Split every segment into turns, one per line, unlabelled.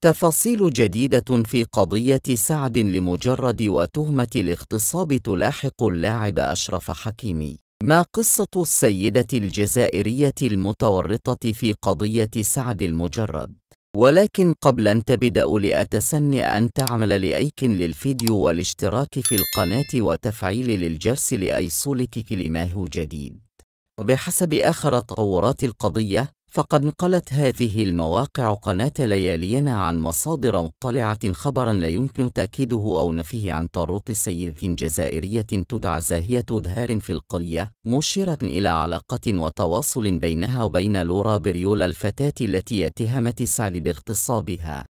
تفاصيل جديدة في قضية سعد لمجرد وتهمة الاغتصاب تلاحق اللاعب أشرف حكيمي. ما قصة السيدة الجزائرية المتورطة في قضية سعد المجرد؟ ولكن قبل أن تبدأ لأتسنى أن تعمل لايك للفيديو والاشتراك في القناة وتفعيل الجرس ليصلك كل ما هو جديد. وبحسب آخر تطورات القضية، فقد نقلت هذه المواقع قناة ليالينا عن مصادر مطلعة خبرا لا يمكن تأكيده أو نفيه عن تورط سيدة جزائرية تدعى زاهية دهار في القرية، مشيرة إلى علاقة وتواصل بينها وبين لورا بريول الفتاة التي اتهمت سعد باغتصابها،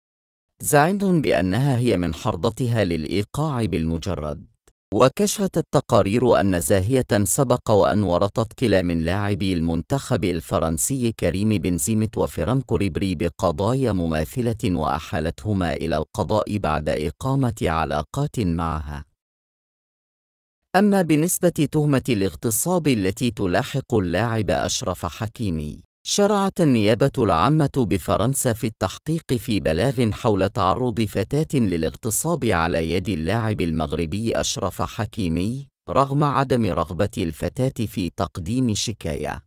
زاعم بأنها هي من حرضتها للإيقاع بالمجرد. وكشفت التقارير أن زاهية سبق وأن ورطت كلا من لاعبي المنتخب الفرنسي كريم بنزيما وفرانكو ريبري بقضايا مماثلة وأحالتهما إلى القضاء بعد إقامة علاقات معها. أما بالنسبة تهمة الاغتصاب التي تلاحق اللاعب أشرف حكيمي، شرعت النيابة العامة بفرنسا في التحقيق في بلاغ حول تعرض فتاة للاغتصاب على يد اللاعب المغربي أشرف حكيمي رغم عدم رغبة الفتاة في تقديم شكاية.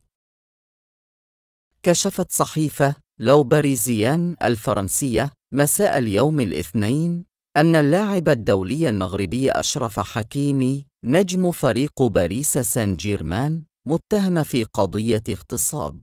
كشفت صحيفة لو باريزيان الفرنسية مساء اليوم الاثنين أن اللاعب الدولي المغربي أشرف حكيمي نجم فريق باريس سان جيرمان متهم في قضية اغتصاب.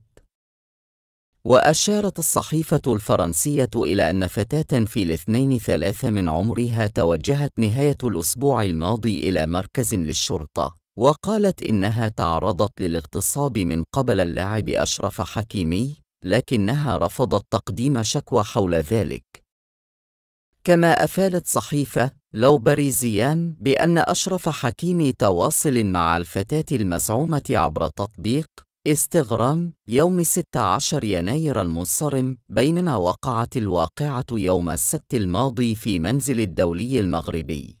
وأشارت الصحيفة الفرنسية إلى أن فتاة في الاثنين 3 من عمرها توجهت نهاية الأسبوع الماضي إلى مركز للشرطة، وقالت إنها تعرضت للاغتصاب من قبل اللاعب أشرف حكيمي، لكنها رفضت تقديم شكوى حول ذلك. كما أفادت صحيفة لو باريزيان بأن أشرف حكيمي تواصل مع الفتاة المزعومة عبر تطبيق انستغرام يوم 16 يناير المنصرم، بينما وقعت الواقعة يوم السبت الماضي في منزل الدولي المغربي.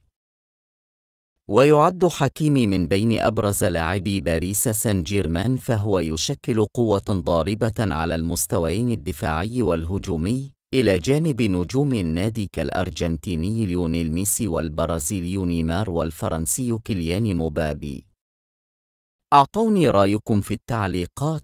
ويعد حكيمي من بين أبرز لاعبي باريس سان جيرمان، فهو يشكل قوة ضاربة على المستويين الدفاعي والهجومي إلى جانب نجوم النادي كالأرجنتيني ليونيل ميسي والبرازيلي نيمار والفرنسي كيليان مبابي. أعطوني رأيكم في التعليقات.